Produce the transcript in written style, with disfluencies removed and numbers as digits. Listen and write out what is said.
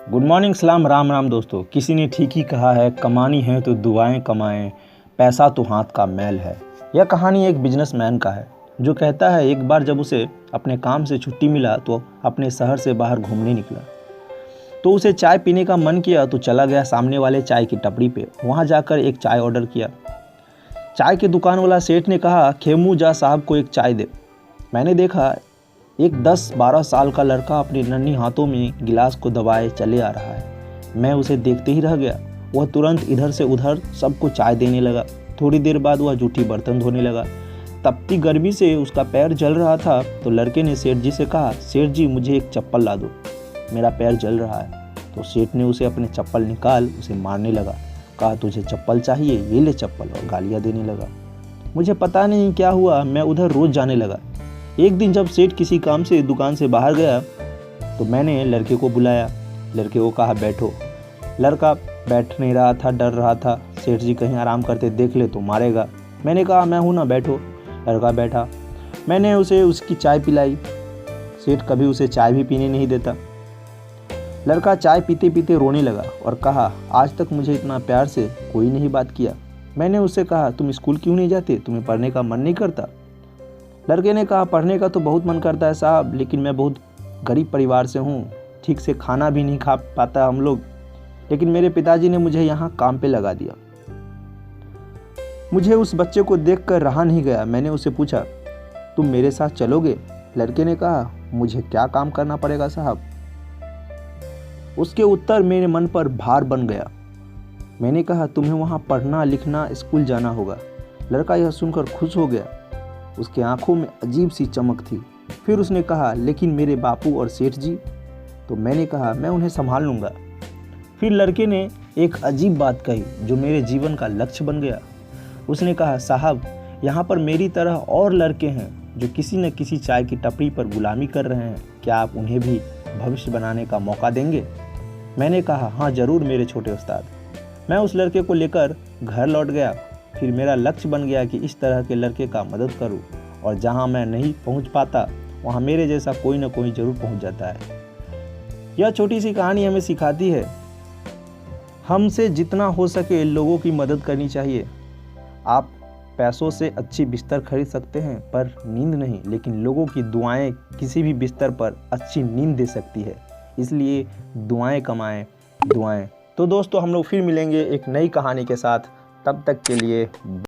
Good morning, सलाम, राम राम दोस्तों। किसी ने ठीक ही कहा है, कमानी है तो दुआएं कमाएं, पैसा तो हाथ का मैल है। यह कहानी एक बिजनेसमैन का है जो कहता है एक बार जब उसे अपने काम से छुट्टी मिला तो अपने शहर से बाहर घूमने निकला। तो उसे चाय पीने का मन किया तो चला गया सामने वाले चाय की टपरी पे। वहाँ जाकर एक चाय ऑर्डर किया। चाय के दुकान वाला सेठ ने कहा, खेमू जा साहब को एक चाय दे। मैंने देखा एक 10-12 साल का लड़का अपने नन्ही हाथों में गिलास को दबाए चले आ रहा है। मैं उसे देखते ही रह गया। वह तुरंत इधर से उधर सबको चाय देने लगा। थोड़ी देर बाद वह जूठी बर्तन धोने लगा। तपती गर्मी से उसका पैर जल रहा था तो लड़के ने सेठ जी से कहा, सेठ जी मुझे एक चप्पल ला दो, मेरा पैर जल रहा है। तो सेठ ने उसे अपने चप्पल निकाल उसे मारने लगा। कहा, तुझे चप्पल चाहिए, ये ले चप्पल, और गालियाँ देने लगा। मुझे पता नहीं क्या हुआ, मैं उधर रोज जाने लगा। एक दिन जब सेठ किसी काम से दुकान से बाहर गया तो मैंने लड़के को बुलाया। लड़के को कहा, बैठो। लड़का बैठ नहीं रहा था, डर रहा था। सेठ जी कहीं आराम करते देख ले तो मारेगा। मैंने कहा, मैं हूं ना, बैठो। लड़का बैठा। मैंने उसे उसकी चाय पिलाई। सेठ कभी उसे चाय भी पीने नहीं देता। लड़का चाय पीते पीते रोने लगा और कहा, आज तक मुझे इतना प्यार से कोई नहीं बात किया। मैंने उससे कहा, तुम स्कूल क्यों नहीं जाते, तुम्हें पढ़ने का मन नहीं करता? लड़के ने कहा, पढ़ने का तो बहुत मन करता है साहब, लेकिन मैं बहुत गरीब परिवार से हूँ, ठीक से खाना भी नहीं खा पाता हम लोग। लेकिन मेरे पिताजी ने मुझे यहाँ काम पे लगा दिया। मुझे उस बच्चे को देखकर रहा नहीं गया। मैंने उससे पूछा, तुम मेरे साथ चलोगे? लड़के ने कहा, मुझे क्या काम करना पड़ेगा साहब? उसके उत्तर मेरे मन पर भार बन गया। मैंने कहा, तुम्हें वहाँ पढ़ना लिखना स्कूल जाना होगा। लड़का यह सुनकर खुश हो गया। उसके आंखों में अजीब सी चमक थी। फिर उसने कहा, लेकिन मेरे बापू और सेठ जी? तो मैंने कहा, मैं उन्हें संभाल लूँगा। फिर लड़के ने एक अजीब बात कही जो मेरे जीवन का लक्ष्य बन गया। उसने कहा, साहब यहाँ पर मेरी तरह और लड़के हैं जो किसी न किसी चाय की टपरी पर गुलामी कर रहे हैं। क्या आप उन्हें भी भविष्य बनाने का मौका देंगे? मैंने कहा, हाँ ज़रूर मेरे छोटे उस्ताद। मैं उस लड़के को लेकर घर लौट गया। फिर मेरा लक्ष्य बन गया कि इस तरह के लड़के का मदद करूं, और जहां मैं नहीं पहुंच पाता वहां मेरे जैसा कोई ना कोई जरूर पहुंच जाता है। यह छोटी सी कहानी हमें सिखाती है, हमसे जितना हो सके लोगों की मदद करनी चाहिए। आप पैसों से अच्छी बिस्तर खरीद सकते हैं पर नींद नहीं, लेकिन लोगों की दुआएं किसी भी बिस्तर पर अच्छी नींद दे सकती है। इसलिए दुआएं कमाएं, दुआएं। तो दोस्तों, हम लोग फिर मिलेंगे एक नई कहानी के साथ। तब तक के लिए